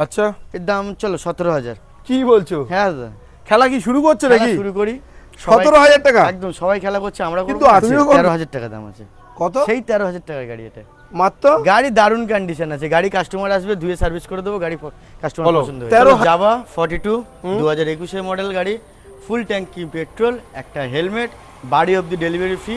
আচ্ছা, এর দাম চলো 17,000। কি বলছো? হ্যাঁ দাদা, খেলা কি শুরু করছে নাকি? শুরু করি। 17,000 টাকা? একদম, সবাই খেলা করছে, আমরা করব। কিন্তু আমিও করব। 13,000 টাকা দাম আছে। কত? সেই 13,000 টাকার গাড়ি এটা। মাত্র? গাড়ি দারুণ কন্ডিশন আছে, গাড়ি কাস্টমার আসবে ধুয়ে সার্ভিস করে দেবো, গাড়ি কাস্টমার বলো, পছন্দ হবে। 13 জাভা 42 2021 এর মডেল গাড়ি, ফুল ট্যাঙ্কি পেট্রোল, একটা হেলমেট, বাড়ি অবধি ডেলিভারি ফ্রি,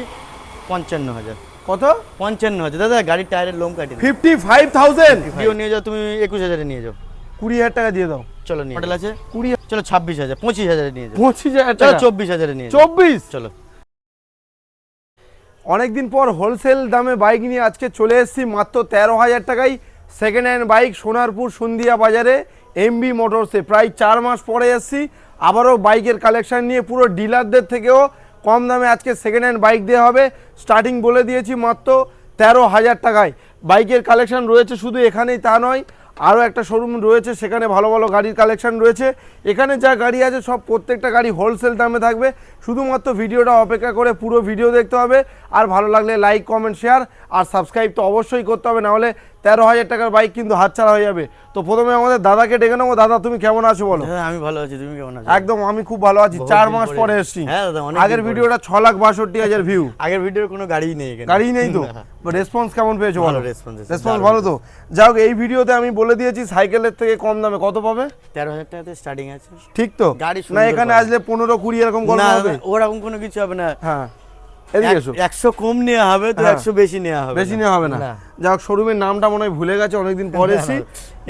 55,000। কত? 55,000 দাদা, গাড়ির টায়ারের লোম কাটি 55,000? ভিডিও নিয়ে যাও তুমি, 21,000 নিয়ে যাও। 20,000 টাকা দিয়ে দাও। চলো নিয়ে মডেল আছে 20, চলো 26,000, 25,000 নিয়ে যাও। 25,000 চলো টাকা? 24,000 নিয়ে যাও। 24? চলো। অনেকদিন পর হোলসেল দামে বাইক নিয়ে আজকে চলে এসেছি মাত্র 13,000 টাকায় সেকেন্ড হ্যান্ড বাইক সোনারপুর সন্ধিয়া বাজারে এমবি মোটরসে। প্রায় 4 মাস পরে এসেছি আবারও বাইকের কালেকশন নিয়ে। পুরো ডিলারদের থেকেও কম দামে আজকে সেকেন্ড হ্যান্ড বাইক দেওয়া হবে। স্টার্টিং বলে দিয়েছি মাত্র 13,000 টাকায়। বাইকের কালেকশন রয়েছে শুধু এখানেই তা নয়, আরও একটা শোরুম রয়েছে, সেখানে ভালো ভালো গাড়ির কালেকশন রয়েছে। এখানে যা গাড়ি আছে সব প্রত্যেকটা গাড়ি হোলসেল দামে থাকবে। শুধুমাত্র ভিডিওটা অপেক্ষা করে পুরো ভিডিও দেখতে হবে। আর ভালো লাগলে লাইক কমেন্ট শেয়ার আর সাবস্ক্রাইব তো অবশ্যই করতে হবে, নাহলে 13,000 টাকার বাইক কিন্তু হাতছাড়া হয়ে যাবে। তো প্রথমে আমাদের দাদাকে ডেকে নেবো। দাদা তুমি কেমন আছো বলো? হ্যাঁ আমি ভালো আছি, তুমি কেমন আছো? একদম আমি খুব ভালো আছি। 4 মাস পরে এসেছি। হ্যাঁ দাদা, অনেক আগের ভিডিওটা 6,62,000 ভিউ। আগের ভিডিওর কোনো গাড়িই নেই এখানে। গাড়ি নেই তো? রেসপন্স কেমন পেয়েছো বলো? রেসপন্স দারুণ। ভালো তো? যাই হোক, এই ভিডিওতে আমি বলে দিয়েছি সাইকেলের থেকে কম দামে কত পাবে। 13,000 টাকাতে স্টার্টিং আছে। ঠিক তো? গাড়ি না সুন্দর এখানে পাবে। আসলে 15-20 এরকম গল্প না হবে? ওরকম কোনো কিছু হবে না। হ্যাঁ, এদিকে এসো। 100 কম নেওয়া হবে তো, হ্যাঁ। 100 বেশি নেওয়া হবে। বেশি নেওয়া হবে না। যাই হোক, শোরুমের নামটা মনে হয় ভুলে গেছে, অনেকদিন পরে এসেছি।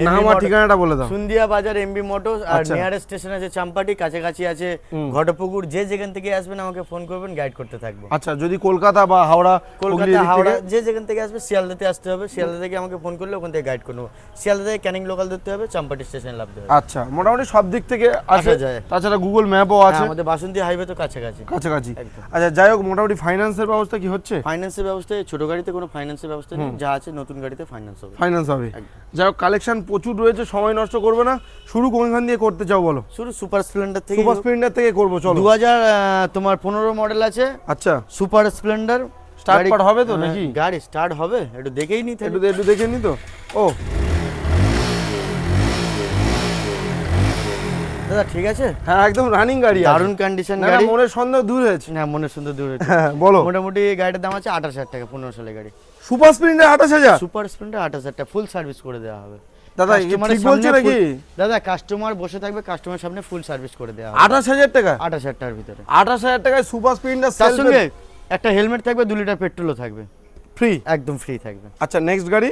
নাম আর ঠিকানাটা বলে দাও। সন্ধিয়া বাজার এমবি মোটরস, আর আচ্ছা। নিয়ারেস্ট স্টেশন আছে চাম্পাটি, কাছাকাছি আছে ঘটপুকুর। যে যেখান থেকে আসবেন আমাকে ফোন করবেন, গাইড করতে থাকবো। আচ্ছা, যদি কলকাতা বা হাওড়া, কলকাতা হুগলি এদিক হাওড়া থেকে- যে যেখান থেকে আসবে, শিয়ালদাতে আসতে হবে, শিয়ালদা থেকে আমাকে ফোন করলে ওখান থেকে গাইড করবো। শিয়ালদা থেকে ক্যানিং লোকাল ধরতে হবে, চাম্পাটি স্টেশন লাভতে হবে। আচ্ছা, মোটামুটি সব দিক থেকে আসা আসা যায়। তাছাড়া গুগল ম্যাপও আছে হ্যাঁ, আমাদের বাসন্তী হাইওয়ে তো কাছাকাছি। কাছাকাছি। একদম। আচ্ছা, যাই হোক, মোটামুটি ফাইন্যান্সের ব্যবস্থা কি হচ্ছে? ফাইন্যান্সের ব্যবস্থা ছোট গাড়িতে কোনো ফাইন্যান্সের ব্যবস্থা নেই, যা আছে নতুন গাড়িতে ফাইন্যান্স হবে। ফাইন্যান্স হবে। একদম। যাই হোক, কালেকশন প্রচুর রয়েছে, সময় নষ্ট করবে না। শুরু কোনখান দিয়ে করতে চাও বলো? শুরু সুপার স্প্লেন্ডার থেকে। সুপার স্প্লেন্ডার থেকে করবো, চলো। 2000 তোমার 15 মডেল আছে আচ্ছা, সুপার স্প্লেন্ডার। স্টার্ট পার হবে তো নাকি? গাড়ি স্টার্ট হবে, একটু দেখেই নি। একটু দেখে নি তো। ও দাদা ঠিক আছে, হ্যাঁ, একদম রানিং গাড়ি, দারুণ কন্ডিশন না গাড়ি। মনের সন্দেহ দূর হয়েছে। না মনের সুন্দর দূর হয়েছে। হ্যাঁ, বলো। মোটামুটি গাড়িটার দাম আছে 28,000 টাকা, 15 সালের গাড়ি। Super Splendor 28,000? সুপার স্প্লেন্ডার 28,000 টাকা, ফুল সার্ভিস করে দেওয়া হবে। দাদা কাস্টমারের ঠিক বলছো সামনে নাকি? দাদা কাস্টমার বসে থাকবে, কাস্টমারের সামনে ফুল সার্ভিস করে দেওয়া হবে 28,000 টাকা? 28,000 টাকার ভিতরে। 28,000 টাকায় সুপার স্প্লেন্ডার তার সঙ্গে একটা হেলমেট থাকবে, 2 লিটার পেট্রোলও থাকবে, ফ্রি? একদম ফ্রি থাকবে। আচ্ছা, নেক্সট গাড়ি?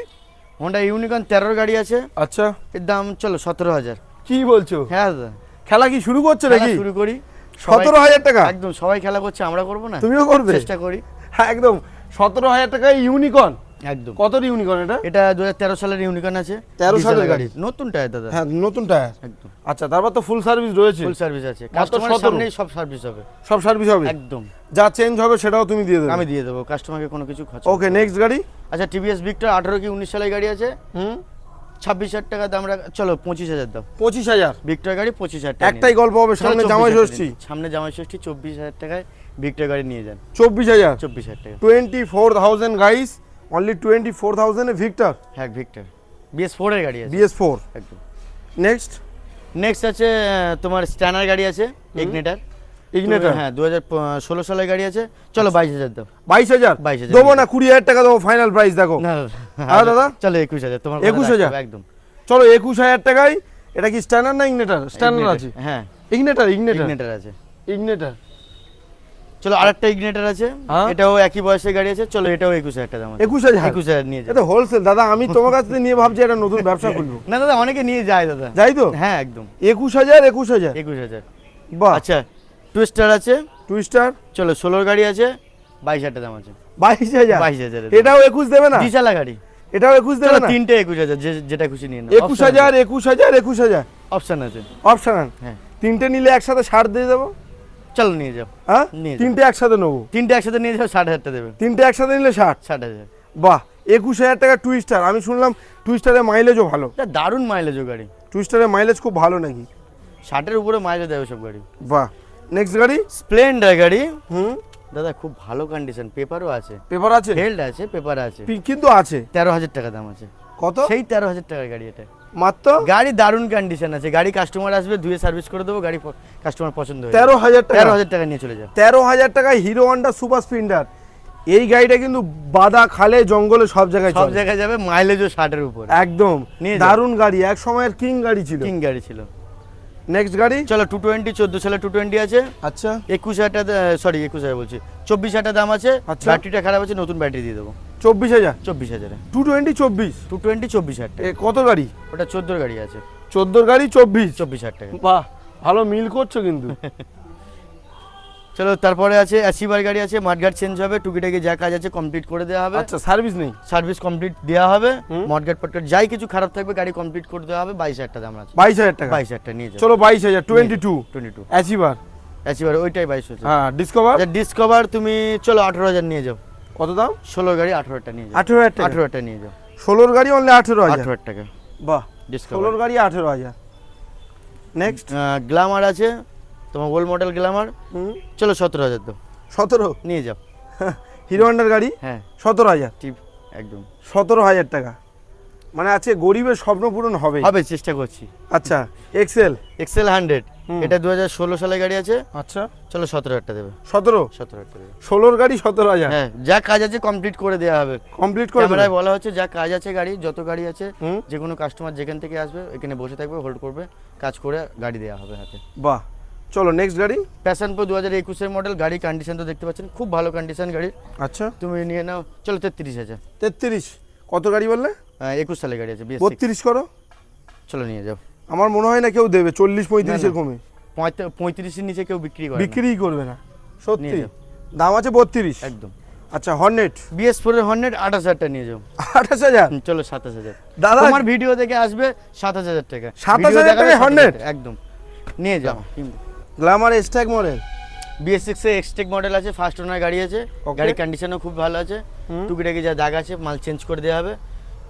হোন্ডা ইউনিকর্ন 13 গাড়ি আছে। আচ্ছা, এর দাম চলো 17,000। কি বলছো? হ্যাঁ দাদা, খেলা কি শুরু করছে খেলা নাকি? শুরু করি। 17,000 টাকা? একদম, সবাই খেলা করছে, আমরা করব না? তুমিও করবে? চেষ্টা করি। হ্যাঁ, একদম 17,000 টাকায় ইউনিকর্ন। একদম। কত ইউনিকর্ন এটা? এটা 2013 সালের ইউনিকর্ন আছে। 13 সালের ডিজেল গাড়ি? নতুন টায়ার দাদা। হ্যাঁ, নতুন টায়ার। একদম। আচ্ছা, তারপর তো ফুল সার্ভিস রয়েছে? ফুল সার্ভিস আছে, মাত্র কাস্টমারের 17? সামনেই সব সার্ভিস হবে। সব সার্ভিস হবে? একদম। যা চেঞ্জ হবে সেটাও তুমি দিয়ে দেবে? আমি দিয়ে দেবো, কাস্টমারকে কোনো কিছু খরচ। ওকে, নেক্সট গাড়ি? আচ্ছা, টিভিএস ভিক্টর 18 কি 19 সালের গাড়ি আছে। 26,000 টাকা দাম চলো 25,000 দাও। 25,000? ভিক্টর গাড়ি 25,000 টাকা। একটাই গল্প হবে, সামনে জামাই ষষ্ঠী। সামনে জামাই ষষ্ঠী, 24,000 টাকায় ভিক্টর গাড়ি নিয়ে যান। 24,000? 24,000 টাকা। 24,000 গাইস, অনলি 24,000 এ ভিক্টর। হ্যাঁ ভিক্টর BS4 এর গাড়ি আছে। BS4। একদম। নেক্সট? নেক্সট আছে তোমার স্ট্যানার গাড়ি আছে, ইগনিটার। হ্যাঁ 2016 সালের গাড়ি আছে, চলো 22,000 দাও। 22,000? 22,000 দেবো না, 20,000 টাকা দেবো, ফাইনাল প্রাইস দেখো। না হ্যাঁ দাদা, চলো 21,000 তোমার। 21,000? একদম। চলো 21,000 টাকায়। এটা কি স্ট্যান্ডার্ড না ইগনিটার? স্ট্যান্ডার্ড আছে। হ্যাঁ ইগনিটার ইগনিটার আছে। ইগনিটার। চলো আরেকটা ইগনিটার আছে, এটাও একই বয়সের গাড়ি আছে, চলো এটাও 21,000 টাকা দাম। 21,000? নিয়ে যাও। এটা হোলসেল দাদা, আমি তোমার কাছ থেকে নিয়ে ভাবছি একটা নতুন ব্যবসা খুলবো। না দাদা, অনেকে নিয়ে যায় দাদা। যাই তো? হ্যাঁ একদম। 21,000? 21,000। বাহ। আচ্ছা, টুইস্টার আছে। টুইস্টার? চলো 16 গাড়ি আছে, 22,000 টাকা দাম আছে। 22,000? 22,000 এটাও 21 দেবে না? ডিজেলা গাড়ি। এটাও 21 দেবে চলো না? তিনটে 21,000, যেটা খুশি নিয়ে নাও। 21,000, 21,000? অপশন আছে। অপশনাল? হ্যাঁ। তিনটে নিলে একসাথে 60 দিয়ে দেবো। চলো নিয়ে যাও। হ্যাঁ, নিয়ে যাও। তিনটে একসাথে নেবো। তিনটে একসাথে নিয়ে যাও, 60,000 টাকা দেবে। তিনটে একসাথে নিলে 60? 60,000। বাহ। 21,000 টাকা টুইস্টার। আমি শুনলাম টুইস্টারের মাইলেজও ভালো। এটা দারুণ মাইলেজও গাড়ি। টুইস্টারের মাইলেজ খুব ভালো নাকি? 60-এর উপরে মাইলেজ দেয় সব গাড়ি। বাহ। নেক্সট গাড়ি? স্প্লেন্ডার গাড়ি। দাদা খুব ভালো কন্ডিশন, পেপারও আছে। পেপার আছে? হেল্ড আছে, পেপার আছে, কিন্তু আছে। 13,000 টাকা দাম আছে। কত? সেই 13,000 টাকার গাড়ি এটা। মাত্র গাড়ি দারুণ কন্ডিশন আছে, গাড়ি কাস্টমার আসবে ধুয়ে সার্ভিস করে দেবো, গাড়ি কাস্টমার পছন্দ হয়ে 13,000 টাকা। 13,000 টাকা নিয়ে চলে যাও। 13,000 টাকায় হিরো হন্ডা সুপার স্প্লেন্ডার। এই গাড়িটা কিন্তু বাদা খালে জঙ্গলে সব জায়গায় সব চলে। জায়গায় যাবে, মাইলেজও 60-এর উপর। একদম নিয়ে যাও। দারুণ গাড়ি, এক সময়ের কিং গাড়ি ছিল। কিং গাড়ি ছিল। নেক্সট গাড়ি চলো 220 14 সালে 220 আছে। আচ্ছা 21,000 সরি 21,000 বলছি, 24,000 দাম আছে। আচ্ছা। ব্যাটারিটা খারাপ আছে, নতুন ব্যাটারি দিয়ে দেবো 24,000। 24,000-এ। 220 24 220 24,000 টাকা। কত গাড়ি? ওটা 14 গাড়ি আছে, 14 গাড়ি 24। 24,000 টাকা। বাহ, ভালো মিল করছো কিন্তু। চলো তারপরে আছে অ্যাচিভার গাড়ি আছে, মাঠঘাট চেঞ্জ হবে, টুকিটাকি যা কাজ আছে কমপ্লিট করে দেওয়া হবে। আচ্ছা সার্ভিস নেই? সার্ভিস কমপ্লিট দেওয়া হবে, মডগার্ড পটগার্ড যাই কিছু খারাপ থাকবে গাড়ি কমপ্লিট করে দেওয়া হবে। 22,000 টাকা দাম আছে। 22,000 টাকা। 22,000 টাকা নিয়ে যাও। চলো 22,000 22 22 অ্যাচিভার। অ্যাচিভার ওইটাই 22,000। হ্যাঁ ডিসকভার ডিসকভার তুমি চলো 18,000 নিয়ে যাও। কত দাম? 16 গাড়ি 18 টাকা নিয়ে যাও। 18,000 টাকা। 18 টাকা নিয়ে যাও। 16 গাড়ি অনলি 18,000। 18 টাকা। বাহ, ডিসকভার 16 গাড়ি 18,000। নেক্সট গ্ল্যামার আছে তোমার, ওল্ড মডেল গ্ল্যামার। চলো 17,000 দাও। 17 নিয়ে যাও। হিরো হন্ডার গাড়ি হ্যাঁ 17,000। টিপ একদম 17,000 টাকা। মানে আজকে গরিবের স্বপ্ন পূরণ হবে। হবে, চেষ্টা করছি। আচ্ছা এক্সেল। এক্সেল 100 এটা 2016 সালে গাড়ি আছে। আচ্ছা চলো 17,000 টাকা দেবে। 17 17,000 টাকা দেবে। 16 গাড়ি 17,000। হ্যাঁ যা কাজ আছে কমপ্লিট করে দেওয়া হবে। কমপ্লিট করে ক্যামেরায় দেবে? বলা হচ্ছে যা কাজ আছে গাড়ি যত গাড়ি আছে, হুম। যে কোনো কাস্টমার যেখান থেকে আসবে এখানে বসে থাকবে, হোল্ড করবে, কাজ করে গাড়ি দেওয়া হবে হাতে। বাহ, চলো নেক্সট গাড়ি। প্যাশন প্রো 2021 এর মডেল গাড়ি, কন্ডিশন তো দেখতে পাচ্ছেন খুব ভালো কন্ডিশন গাড়ি। আচ্ছা তুমি নিয়ে নাও। চলো 33,000। 33 কত গাড়ি বললে? 21 সালে গাড়ি আছে। 32 করো। চলো নিয়ে যাও। আমার মনে হয় না কেউ দেবে 40-35 এর কমে। 35-এর নিচে কেউ বিক্রি করে না। বিক্রিই করবে না সত্যি। নিয়ে যাও। দাম আছে 32। একদম। আচ্ছা হর্নেট BS4 এর হর্নেট 28,000 টাকা নিয়ে যাও। 28,000। চলো 27,000। দাদা তোমার ভিডিও দেখে আসবে 27,000 টাকা। 27,000 ভিডিও দেখাবে টাকায় Hornet? 27,000 একদম নিয়ে যাও। Glamour stack model. BS6 এর এক্সটেক মডেল আছে, ফার্স্ট ওনার গাড়ি আছে। Okay. গাড়ির কন্ডিশনও খুব ভালো আছে, টুকিটাকি যা দাগ আছে মাল চেঞ্জ করে দেওয়া হবে।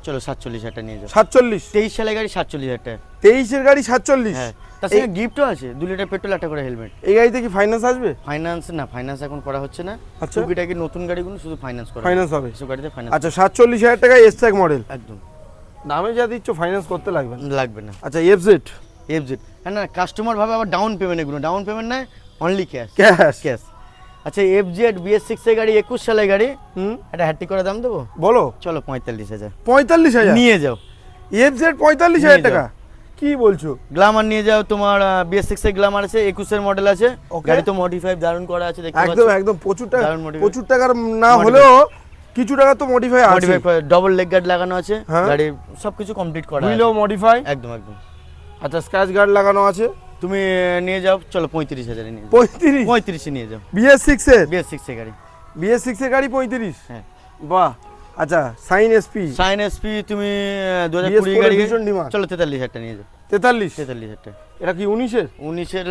চলো 47,000 টাকা নিয়ে যাও। 47। 23 সালে গাড়ি 47,000 টাকা। 23 এর গাড়ি 47। হ্যাঁ তার সঙ্গে গিফটও আছে, 2 লিটার পেট্রোল, একটা করে হেলমেট। এই গাড়িতে কি ফাইন্যান্স আসবে? ফাইন্যান্স না, ফাইন্যান্স এখন করা হচ্ছে না। আচ্ছা। টুকিটাকি নতুন গাড়িগুলো শুধু ফাইন্যান্স করা ফাইন্যান্স হবে। এসব গাড়িতে ফাইন্যান্স আচ্ছা 47,000 টাকায় স্ট্যাক মডেল। একদম দামে যা দিচ্ছ ফাইন্যান্স করতে লাগবে না। লাগবে না। আচ্ছা এফজেড। এফজেড হ্যাঁ না, কাস্টমার ভাবে আবার ডাউন পেমেন্ট, এগুলো ডাউন পেমেন্ট নয়, অনলি ক্যাশ। ক্যাশ। ক্যাশ। আচ্ছা এফজেড BS6 এর গাড়ি, 21 সালের গাড়ি। এটা হ্যাটি করে দাম দেবো। বলো। চলো 45,000 45,000 নিয়ে যাও। এফজেড 45,000 নিয়ে টাকা? কি বলছো? গ্ল্যামার নিয়ে যাও। তোমার BS6 এর গ্ল্যামার আছে, 21 এর মডেল আছে। Okay. গাড়ি তো মডিফাই দারুণ করা আছে, দেখতে একদম পাচ্ছ। একদম প্রচুর টাকা, দারুণ modify। প্রচুর টাকার না Modify। হলেও কিছু টাকা তো মডিফাই আছে। মডিফাই ডবল লেগ গার্ড লাগানো আছে, হ্যাঁ। গাড়ি সবকিছু কমপ্লিট করা আছে। হুইলও মডিফাই। একদম একদম। আচ্ছা স্ক্র্যাচ গার্ড লাগানো আছে। তুমি নিয়ে যাও। চলো 35,000 নিয়ে যাও। 35। 35 নিয়ে যাও। BS6 এর BS6 এর গাড়ি। BS6 এর গাড়ি 35। হ্যাঁ বাহ। আচ্ছা সাইন এসপি। সাইন এসপি তুমি 2020 BS4 গাড়ি। ভীষণ demand। চলো 43,000 টাকা নিয়ে যাও। 43। 43,000 টাকা। এটা কি 19 এর? 19 এর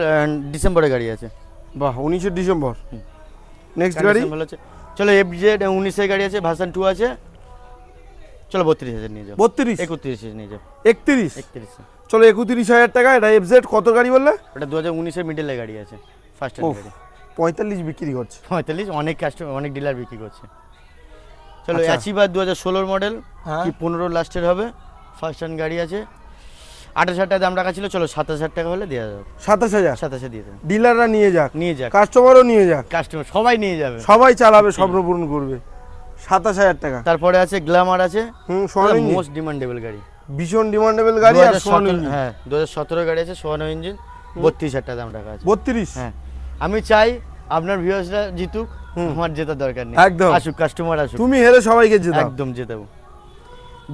ডিসেম্বরে গাড়ি আছে। বাহ 19 এর ডিসেম্বর। নেক্সট গাড়ি। Condition ভালো আছে। চলো FZ 19 এর গাড়ি আছে, ভার্সন 2 আছে। চলো 32,000 নিয়ে যাও। 32। 31,000 নিয়ে যাও। 31। 31। চলো 31,000 টাকা। এটা এফজেড কত গাড়ি বললে? ওটা 2019 এর মিডলের গাড়ি আছে, ফার্স্ট ওফ, হ্যান্ড গাড়ি। 45 বিক্রি করছে। 45 অনেক কাস্টমার, অনেক ডিলার বিক্রি করছে। চলো আচ্ছা। অ্যাচিভার 2016 মডেল, হ্যাঁ। কি 15 লাস্টের হবে, ফার্স্ট হ্যান্ড গাড়ি আছে। 28,000 টাকা দাম রাখা ছিল, চলো 27,000 টাকা হলে দেওয়া যাবে। 27,000। 27,000 দিয়ে দেবো। ডিলাররা নিয়ে যাক, নিয়ে যাক, কাস্টমারও নিয়ে যাক, কাস্টমার সবাই নিয়ে যাবে। সবাই চালাবে, স্বপ্ন পূরণ করবে। 27,000 টাকা। তারপরে আছে গ্ল্যামার আছে, সোনার ইঞ্জিন। মোস্ট ডিমান্ডেবল গাড়ি, ভীষণ ডিমান্ডেবল গাড়ি। আর সোনার ইঞ্জিন। হ্যাঁ 2017 গাড়ি আছে, সোয়ানো ইঞ্জিন, 32,000 টাকা দাম রাখা আছে। 32। হ্যাঁ আমি চাই আপনার ভিউয়ার্সরা জিতুক, আমার জেতার দরকার নেই। একদম। আসুক কাস্টমার আসুক, তুমি হেরে সবাইকে জেতাও। একদম জেতাবো।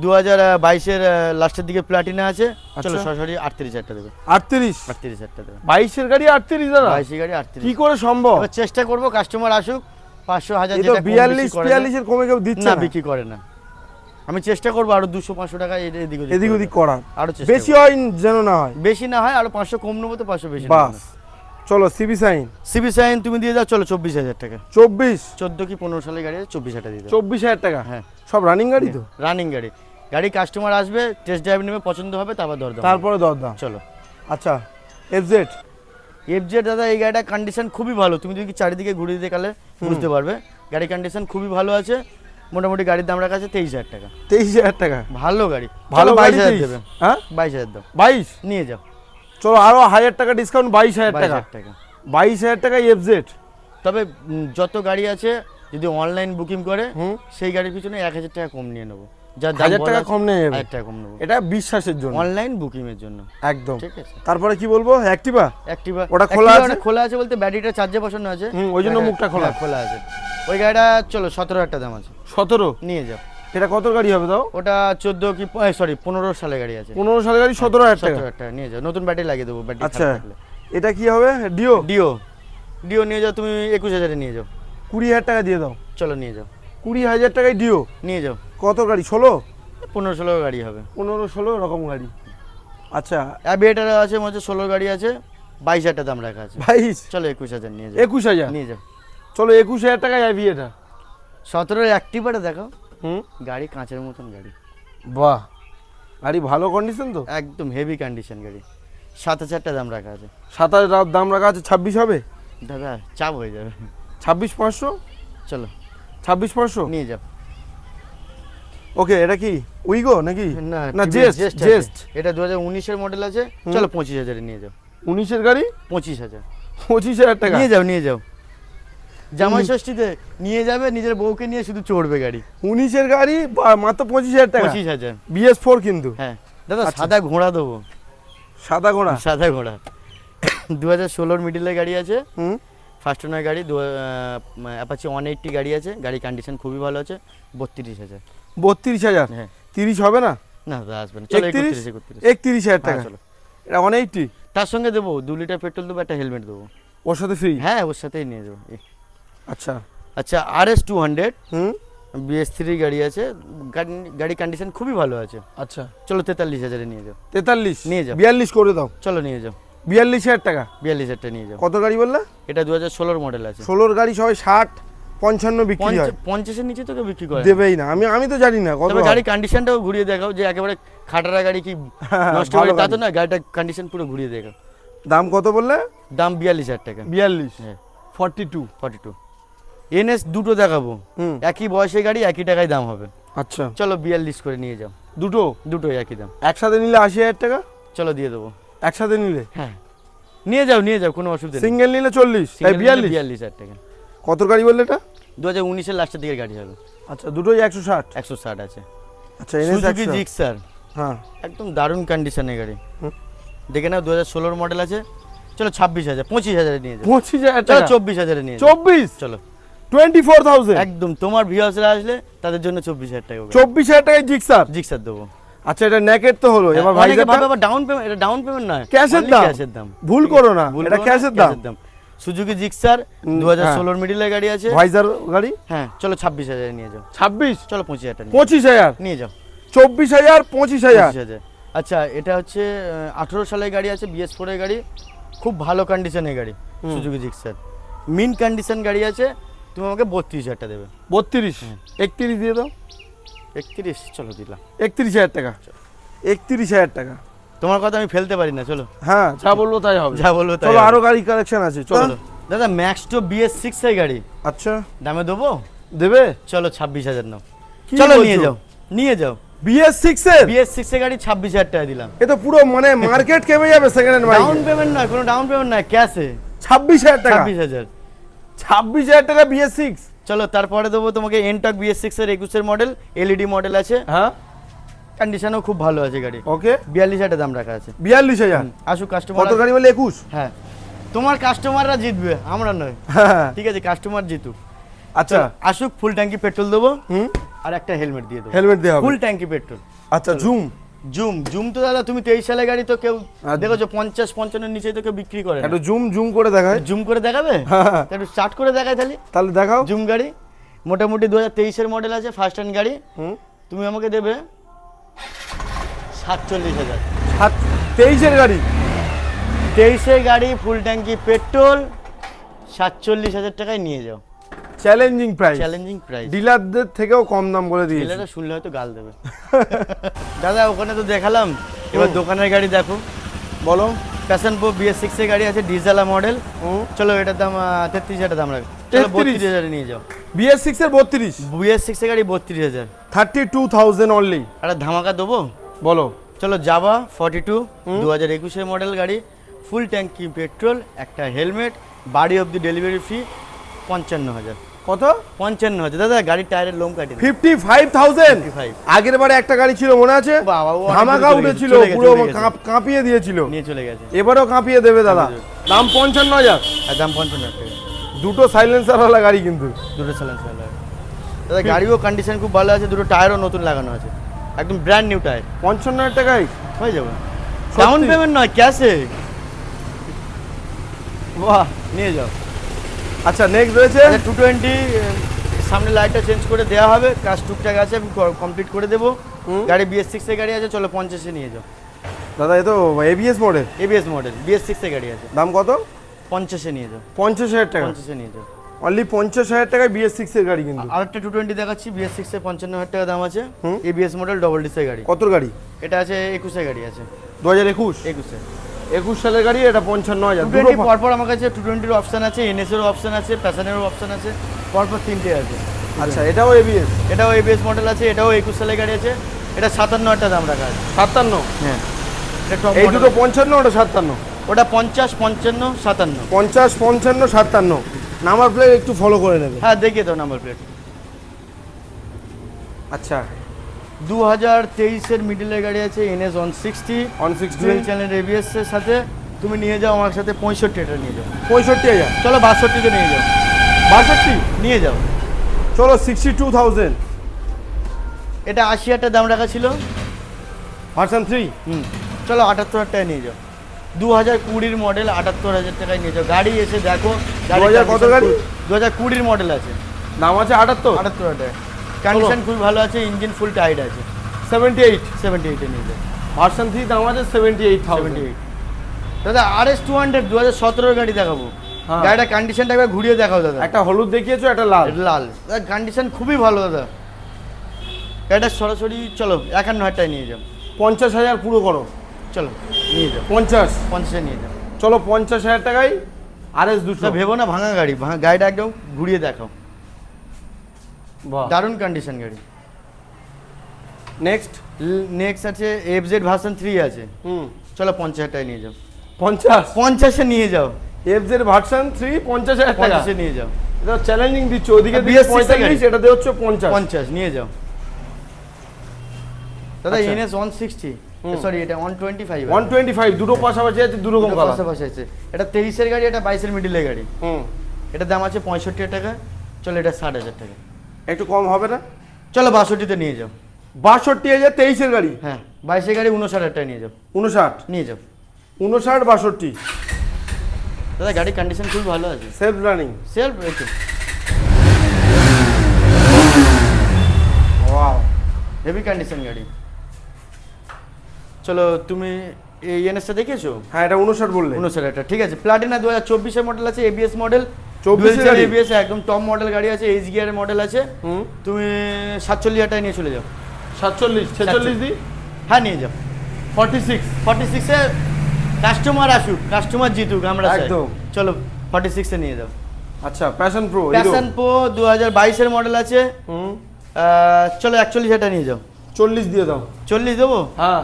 2022 এর লাস্টের দিকে প্লাটিনা আছে। চলো আচ্ছা। সরাসরি 38,000 টাকা দেবে। 38। 38,000 টাকা দেবে। 22 এর গাড়ি 38 দাদা? 22 গাড়ি 38। কি করে সম্ভব? এবার চেষ্টা করব কাস্টমার আসুক, 500 1000 এই তো যেটা কম বেশি 42 করে 43 এর কমে কেউ দিচ্ছে না, না। বিক্রি করে না। আমি চেষ্টা করব আরো 200-500 টাকা এদিক ওদিক করার। আরো চেষ্টা বেশি করব। হয় যেন না হয়। বেশি না হয়, আরো 500 কম নেবো তো 500 বেশি বাস। চলো সিবি সাইন। সিবি সাইন তুমি দিয়ে দাও। চলো 24,000 টাকা। 24। 14 কি 15 সালের গাড়ি আছে, 24,000 টাকা দিয়ে দাও। 24,000 টাকা। হ্যাঁ সব রানিং গাড়ি তো? রানিং গাড়ি। গাড়ি কাস্টমার আসবে, টেস্ট ড্রাইভ নেবে, পছন্দ হবে, তারপর দরদাম। তারপরে দরদাম। চলো। আচ্ছা এফজেড। এফজেড দাদা এই গাড়িটা কন্ডিশন খুবই ভালো, তুমি যদি চারিদিকে ঘুরিয়ে দেখালে বুঝতে পারবে। গাড়ি কন্ডিশন খুবই ভালো আছে, মোটামুটি গাড়ির দাম রাখা আছে 23,000 টাকা। 23,000 টাকা ভালো গাড়ি, ভালো চলো গাড়ি 22,000 23 দেবে। হ্যাঁ 22,000 দাও, 22 নিয়ে যাও। চলো আরো 1000 টাকা ডিসকাউন্ট, 22,000 টাকা। 22,000 টাকা। 22,000 টাকা এফজেড। তবে যত গাড়ি আছে যদি অনলাইন বুকিং করে হুম। সেই গাড়ির পিছনে 1,000 টাকা কম নিয়ে নেবো, যা 1000 টাকা কম নিয়ে যাবে। 1,000 টাকা কম নেবো, এটা বিশ্বাসের জন্য, অনলাইন বুকিং এর জন্য। একদম। ঠিক আছে, তারপরে কি বলবো, অ্যাক্টিভা অ্যাক্টিভা ওটা খোলা আছে? খোলা আছে বলতে ব্যাটারিটা চার্জে বসানো আছে, ওই জন্য মুখটা খোলা। হ্যাঁ, খোলা আছে। ওই গাড়িটা চলো 17,000 টাকা দাম আছে, 17। নিয়ে যাও। এটা কত গাড়ি হবে দাও? ওটা 14 কি সরি 15 সালে গাড়ি আছে। 15 সালের গাড়ি 17,000 টাকা। 17,000 টাকা নিয়ে যাও, নতুন ব্যাটারি লাগিয়ে দেবো, ব্যাটারি আচ্ছা, খারাপ থাকলে। এটা কি হবে? ডিও। ডিও ডিও নিয়ে যাও তুমি, 21,000 নিয়ে যাও। 20,000 টাকা দিয়ে দাও। চলো নিয়ে যাও, 20,000 টাকায় ডিও নিয়ে যাও। কত গাড়ি? 16 15-16 গাড়ি হবে, 15-16 রকম গাড়ি। আচ্ছা, অ্যাভিয়েটার আছে মধ্যে 16 গাড়ি আছে, 22,000 টাকা দাম রাখা আছে। 22। চলো 21,000 নিয়ে যাও। 21,000 নিয়ে যাও। চলো 21,000 টাকায় অ্যাভিয়েটার। 17 অ্যাক্টিভাটা দেখাও। হুম, গাড়ি কাঁচের মতন গাড়ি, বাহ, গাড়ি ভালো কন্ডিশন তো, একদম হেভি কন্ডিশন গাড়ি। 7,000 টাকা দাম রাখা আছে। 27 দাম রাখা আছে। 26 হবে? দাদা চাপ হয়ে যাবে। 26,500। চলো 26,500 নিয়ে যাও। ওকে, এটা কি উইগো নাকি? না, TVS জেস্ট। আছে। জেস্ট এটা 2019 এর মডেল আছে। চলো 25,000 নিয়ে যাও। 19 এর গাড়ি 25,000 25,000 টাকা। নিয়ে যাও, নিয়ে যাও। জামাই ষষ্ঠীতে নিয়ে যাবে, নিজের বউকে নিয়ে শুধু চড়বে গাড়ি। 19 এর গাড়ি মাত্র 25,000 টাকা। 25,000 BS4 কিন্তু। হ্যাঁ দাদা, আচ্ছা। সাদা ঘোড়া দেবো। সাদা ঘোড়া। সাদা ঘোড়া 2016 মিডিলের গাড়ি আছে, হুম, ফার্স্ট ওনার গাড়ি। অ্যাপাচি 180 গাড়ি আছে, গাড়ি কন্ডিশন খুবই ভালো আছে। 32,000। 32,000। হ্যাঁ 30 হবে না? না দাদা আসবে না, চলো 31 31। 31,000 টাকা। চলো, এটা 180 তার সঙ্গে দেবো 2 লিটার পেট্রোল দেবো, একটা হেলমেট দেবো। ওর সাথে ফ্রি? হ্যাঁ ওর সাথেই নিয়ে যাবো। আচ্ছা। আচ্ছা RS 200 হুম, BS3 গাড়ি আছে, গাড়ি কন্ডিশন খুবই ভালো আছে। আচ্ছা। চলো 43,000 নিয়ে যাও। 43 নিয়ে যাও। 42 করে দাও। চলো নিয়ে যাও, 42,000 টাকা। 42,000 নিয়ে যাও। কত গাড়ি বললা? এটা 2016 মডেল আছে। 16 গাড়ি সবাই 60 55 বিক্রি হয়। 50 এর নিচে তোকে বিক্রি করে না। দেবেই না। আমি তো জানি না কত। তবে গাড়ি কন্ডিশনটাও ঘুরিয়ে দেখাও, যে একেবারে খাটারা গাড়ি কি নষ্ট ভালো করে তা তো গাড়ি। না, গাড়িটা কন্ডিশন পুরো ঘুরিয়ে দেখাও। দাম কত বললে? দাম 42,000 টাকা। 42। হ্যাঁ 42। NS দুটো দেখাবো, হুম, একই বয়সের গাড়ি, একই টাকায় দাম হবে। আচ্ছা। চলো 42 করে নিয়ে যাও। দুটোই একই দাম। একসাথে নিলে 80,000 টাকা। চলো দিয়ে দেবো। একসাথে নিলে? হ্যাঁ নিয়ে যাও, কোনো অসুবিধা নেই। সিঙ্গেল নিলে 40, তাই 42। 42,000 টাকা। কত গাড়ি বললে এটা? 2019 এর লাস্টের দিকে গাড়ি হবে। আচ্ছা, দুটোই 160। 160 আছে। আচ্ছা, NS সুজুকি 100। জিক্সার, হ্যাঁ, একদম দারুণ কন্ডিশনের গাড়ি। হুম। দেখে নাও 2016 মডেল আছে। চলো 26,000 25,000 নিয়ে যাও। 25,000 চলো টাকা। 24,000 নিয়ে যাও। 24 চলো 24,000। একদম তোমার ভিউয়ার্সরা আসলে তাদের জন্য 24,000 টাকা 24,000 টাকায় জিক্সার। জিক্সার দেবো। আচ্ছা, এটা নেকেট তো হলো। এবার অনেকে ভাইজারটা ভাবে আবার ডাউন পেমেন্ট, এটা ডাউন পেমেন্ট নয়, ক্যাশের only দাম। ক্যাশের দাম। ভুল ঠিক আছে? করো না, ভুল এটা করো না, ক্যাশের দাম। সুজুকি জিক্সার 2016 মিডিলের গাড়ি আছে। ভাইজার গাড়ি। হ্যাঁ চলো 26,000 নিয়ে যাও। 26। চলো 25,000 নিয়ে 25,000। নিয়ে যাও। 24,000 25,000। 25,000। আচ্ছা এটা হচ্ছে 18 সালের গাড়ি আছে, BS4 এর গাড়ি, খুব ভালো কন্ডিশনের গাড়ি। সুজুকি জিক্সার মিন কন্ডিশন গাড়ি আছে। তুমি আমাকে 32,000 টাকা দেবে। 32। 31 দিয়ে দাও। 31 চলো দিলাম। 31,000 টাকা। 31,000 টাকা। তোমার কথা আমি ফেলতে পারি না, চলো হ্যাঁ, যা বলবো তাই হবে। যা বলবো তাই চলো, হবে। আরো গাড়ি কালেকশন আছে, চলো। চলো দাদা ম্যাক্স টু BS6 এর গাড়ি, আচ্ছা, দামে দেবো। দেবে? চলো 26,000 নাও। কি চলো বলছো? নিয়ে যাও। BS6 এর? BS6 এর গাড়ি 26,000 টাকা দিলাম। এ তো পুরো মানে মার্কেট কেমে যাবে second hand bike. Down payment নয়, কোনো ডাউন পেমেন্ট নয়, ক্যাশে 26,000 টাকা। 26,000। 26,000 টাকা BS6। চলো তারপরে দেবো তোমাকে এনটক BS6 এর 21 এর মডেল, LED মডেল আছে, হ্যাঁ, কন্ডিশনও খুব ভালো আছে গাড়ি। ওকে। 42,000 টাকা দাম রাখা আছে। 42,000। আসুক কাস্টমার। কত গাড়ি বলে? 21। হ্যাঁ তোমার কাস্টমাররা জিতবে, আমরা নয়। হ্যাঁ, ঠিক আছে, কাস্টমার জিতুক। আচ্ছা। আসুক, ফুল ট্যাঙ্কি পেট্রোল দেবো, হুম, আর একটা হেলমেট দিয়ে দেবো। হেলমেট দেওয়া হবে। ফুল ট্যাঙ্কি পেট্রোল। আচ্ছা, জুম। জুম তো দাদা তুমি 23 সালের গাড়ি তো কেউ আর- দেখেছো 50-55 নিচে তো কেউ বিক্রি করে না। একটু জুম করে দেখায়। জুম করে দেখাবে? হ্যাঁ, একটু স্টার্ট করে দেখায় তাহলে। তাহলে দেখাও। জুম গাড়ি মোটামুটি 2023 এর মডেল আছে, ফার্স্ট হ্যান্ড গাড়ি। হুম, তুমি আমাকে দেবে 47,000। 23 এর গাড়ি। 23 এর গাড়ি, ফুল ট্যাঙ্কি পেট্রোল, 47,000 টাকায় নিয়ে যাও। Challenging price. Challenging price. ডিলারদের থেকেও কম দাম বলে দিয়েছে। ডিলাররা শুনলে হয়তো গাল দেবে। দাদা ওখানে তো দেখালাম, এবার দোকানের গাড়ি দেখো। বলো। প্যাশন প্রো BS6 এর গাড়ি আছে, ডিজেলা মডেল। হুম, চলো এটার দাম 33,000 দাম রাখবে। চলো 33,000 32,000 নিয়ে যাও। BS6 এর 32 BS6 এর গাড়ি 32,000। 32,000 অনলি। একটা ধামাকা দেবো, বলো। চলো জাভা 42 2021 এর মডেল গাড়ি, ফুল ট্যাঙ্কি পেট্রোল, একটা হেলমেট, বাড়ি অবধি ডেলিভারি ফ্রি, 55,000। কত? 55,000 দাদা, গাড়ির টায়ারের লোম কাটি 55,000। 55। আগের বারে একটা গাড়ি ছিল মনে আছে, বাবা, ও অনেক ধামাকা দূরে চলে উঠেছিল, গেছে, পুরো চলে গেছে। কাঁপিয়ে দিয়েছিল। নিয়ে চলে গেছে, এবারেও কাঁপিয়ে দেবে দাদা। দাম 55,000। আর দাম 55,000 টাকা। দুটো সাইলেন্সার ওয়ালা গাড়ি কিন্তু। দুটো চালান দাদা, গাড়িও কন্ডিশন খুব ভালো আছে, দুটো টায়ারও নতুন লাগানো আছে, একদম ব্র্যান্ড নিউ টায়ার। 55,000 টাকায় হয়ে যাবে, ডাউন পেমেন্ট নয়, ক্যাশে। বাহ, নিয়ে যাও। আচ্ছা, নেক্সট রয়েছে 220, সামনে লাইটটা চেঞ্জ করে দেওয়া হবে, কাজ টুকটাক আছে, আমি কমপ্লিট করে দেবো। গাড়ি BS6 এর গাড়ি আছে, চলো 50-এ নিয়ে যাও। দাদা, এ তো ABS model. ABS model BS6 এর গাড়ি আছে, দাম কত? 50-এ নিয়ে যাও। 50,000 টাকা। 50-এ নিয়ে যাও। অনলি 50,000 টাকায় BS6 এর গাড়ি কিন্তু। আরেকটা 220 দেখাচ্ছি, BS6 এর 55,000 টাকা দাম আছে। ABS মডেল ডবল ডিস এর গাড়ি। কতর গাড়ি? এটা আছে 21 এর গাড়ি আছে, 2021 21 সালের গাড়ি, এটা 55,000। 220 পরপর আমার কাছে 220 এর অপশন আছে, NS এর অপশন আছে, প্যাশনেরও অপশন আছে, পরপর তিনটে আছে। আচ্ছা, এটাও ABS? এটাও ABS মডেল আছে, এটাও 21 সালের গাড়ি আছে। এটা 57 টাকা দাম রাখা আছে। 57? হ্যাঁ, এটা টপ এই মডেল। দুটো 55, ওটা 57? ওটা 50, 55, 57। 50, 55, 57। নাম্বার প্লেট একটু ফলো করে নেবে। হ্যাঁ, দেখিয়ে দাও নাম্বার প্লেট। আচ্ছা, 2023 এর মিডলের গাড়ি আছে, NS 160 ডুয়াল চ্যানেল ABS এর সাথে। তুমি নিয়ে যাও আমার সাথে 65 এটা নিয়ে যাও। 65,000? চলো 62 নিয়ে যাও। 62 নিয়ে যাও, চলো 62,000। এটা 80 টাকা দাম রাখা ছিল। ভার্সন 3? চলো 78 টাকায় নিয়ে যাও। 2020 মডেল, 78,000 টাকায় নিয়ে যাও। গাড়ি এসে দেখো। 2000 কত গাড়ি? 2020 মডেল আছে, দাম আছে 78? 78 টাকা। কন্ডিশন খুব ভালো আছে, ইঞ্জিন ফুল টাইট আছে। 78? 78 এ নিয়ে যাও। ভার্সন 3 দাম আছে 78,000। 78 দাদা। RS 200 2017 গাড়ি দেখাবো। হ্যাঁ। গাড়িটা কন্ডিশনটা একবার ঘুরিয়ে দেখাও দাদা। একটা হলুদ দেখিয়েছো, একটা লাল। এটা লাল, কন্ডিশন খুবই ভালো দাদা। গাড়িটা সরাসরি চলো 51,000 টাকায় নিয়ে যাও। 50,000 পুরো করো। চলো নিয়ে যাও। 50? 50-এ নিয়ে যাও। চলো 50,000 টাকায় RS 200। ভেবো না ভাঙা গাড়ি, গাড়িটা একদম ঘুরিয়ে দেখাও। বাহ, দারুণ কন্ডিশন গাড়ি। নেক্সট। নেক্সট আছে FZ ভার্সন 3 আছে। চলো 50,000 টাকায় নিয়ে যাও। 50? 50-এ নিয়ে যাও। FZ ভার্সন 3 50,000 টাকা? 50-এ নিয়ে যাও। এটা চ্যালেঞ্জিং দিচ্ছ, ওদিকে BS6 45, এটাতে হচ্ছে 50। 50 নিয়ে যাও দাদা। আচ্ছা। NS 160, সরি এটা 125 125, দুটো পাশাপাশি আছে, দু রকম কালার। পাশাপাশি আছে। এটা 23 এর গাড়ি, এটা 22 এর মিডলের গাড়ি। এটার দাম আছে 65 টাকা। চলো এটা 60,000 টাকা। একটু কম হবে না? চলো 62-তে নিয়ে যাও। 62,000 23 এর গাড়ি? হ্যাঁ, 22 এর গাড়ি 59,000 টাকা নিয়ে যাও। 59? নিয়ে যাও। 59, 62। দাদা গাড়ির কন্ডিশন খুব ভালো আছে, সেলফ রানিং? সেলফ একটু ওয়াও, হেভি কন্ডিশন গাড়ি। চলো তুমি এই NS টা দেখেছো? হ্যাঁ, এটা 59 বললে। 59,000 টাকা, ঠিক আছে। প্লাটিনা 2024 এর মডেল আছে, ABS মডেল। 24 এর গাড়ি? ABS একদম টপ মডেল গাড়ি আছে, এইচ গিয়ারের মডেল আছে। তুমি 47,000 টাকা নিয়ে চলে যাও। 47, 46 দি? হ্যাঁ নিয়ে যাও। 46? 46-এ কাস্টমার আসুক, কাস্টমার জিতুক, আমরা চাই। একদম। চলো 46-এ নিয়ে যাও। আচ্ছা, প্যাশন প্রো? প্যাশন প্রো 2022 এর মডেল আছে। চলো 41,000 টাকা নিয়ে যাও। 40 দিয়ে দাও। 40 দেবো? হ্যাঁ।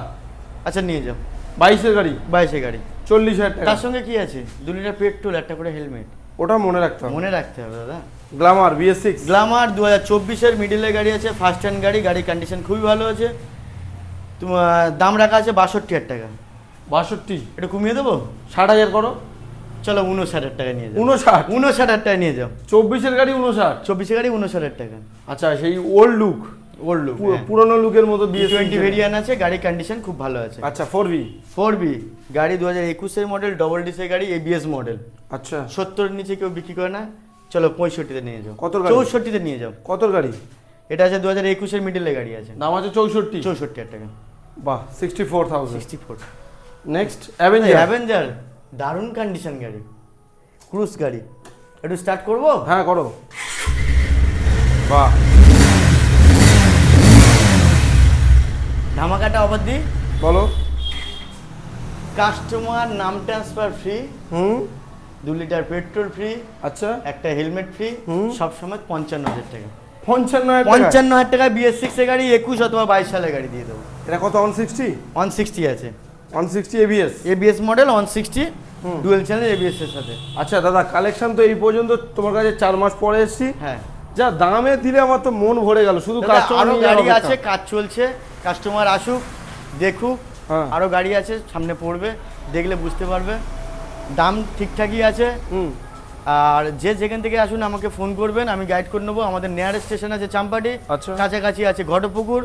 আচ্ছা নিয়ে যাও। 22 এর গাড়ি? 22 এর গাড়ি। 40,000 টাকা। তার সঙ্গে কি আছে? 2 লিটার পেট্রোল, একটা করে হেলমেট। ওটা মনে রাখতে হবে। মনে রাখতে হবে দাদা। Glamour BS6? গ্ল্যামার 2024 এর মিডলের গাড়ি আছে, ফার্স্ট হ্যান্ড গাড়ি, গাড়ির কন্ডিশন খুবই ভালো আছে। তোমার দাম রাখা আছে 62,000 টাকা। 62? একটু কমিয়ে দেবো? 60,000 করো। চলো 59,000 টাকা নিয়ে যাও। 59? 59,000 টাকা নিয়ে যাও। 24 এর গাড়ি 59? 24 গাড়ি 59,000 টাকা। আচ্ছা, সেই ওল্ড লুক, ওল্ড লুক, পুরনো লুকের মতো B20 ভেরিয়েন্ট আছে, গাড়ির কন্ডিশন খুব ভালো আছে। আচ্ছা, 4B? 4B গাড়ি 2021 এর মডেল, ডবল ডিসের গাড়ি, ABS মডেল। আচ্ছা, 70 এর নিচে কেউ বিক্রি করে না। চলো 65-তে নিয়ে যাও। কত গাড়ি? 64-তে নিয়ে যাও। কতর গাড়ি? এটা আছে 2021 এর মিডলের গাড়ি আছে, দাম আছে 64? 64,000 টাকা। বাহ, 64,000। 64। Next Avenger? অ্যাভেঞ্জার দারুণ কন্ডিশন গাড়ি, ক্রুজ গাড়ি। একটু স্টার্ট করবো? হ্যাঁ, করো। বাহ, ধামাকাটা অফার দিই, বলো। কাস্টমার নাম transfer free, 2 litre petrol free, আচ্ছা একটা হেলমেট ফ্রি, সব সময় 55,000 টাকা। 55,000 টাকায় BS6 এর গাড়ি 21 অথবা 22 সালের গাড়ি দিয়ে দেবো। এটা কত 160 160 আছে, 160 ABS ABS model 160 dual channel ABS এর সাথে। আচ্ছা দাদা, কালেকশন তো এই পর্যন্ত, তোমার কাছে 4 মাস পরে এসেছি, হ্যাঁ যা দামে দিলে আমার তো মন ভরে গেল। শুধু দাদা, কাস্টমার আরো গাড়ি আছে, কাজ চলছে, কাস্টমার আসুক দেখুক, হ্যাঁ। আরো গাড়ি আছে সামনে পড়বে, দেখলে বুঝতে পারবে। দাম ঠিকঠাকই আছে। আর যে যেখান থেকে আসুন আমাকে ফোন করবেন, আমি গাইড করে নেবো। আমাদের নিয়ারেস্ট স্টেশন আছে চাম্পাটি, আচ্ছা। কাছাকাছি আছে ঘটপুকুর,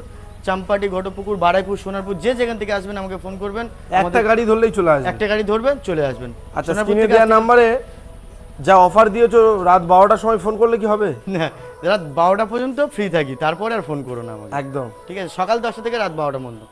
চাম্পাটি, ঘটপুকুর, বারাইপুর, সোনারপুর, যে যেখান থেকে আসবেন আমাকে ফোন করবেন। একটা গাড়ি ধরলেই চলে আসবে। একটা গাড়ি ধরবেন, চলে আসবেন। আচ্ছা, সোনারপুর স্ক্রিনে থেকে দেওয়া নাম্বারে যা অফার দিয়েছো, রাত 12টার সময় ফোন করলে কি হবে? না, রাত 12টা পর্যন্ত ফ্রি থাকি, তারপরে আর ফোন করো না আমাকে। একদম ঠিক আছে, সকাল 10টা থেকে রাত 12টা পর্যন্ত।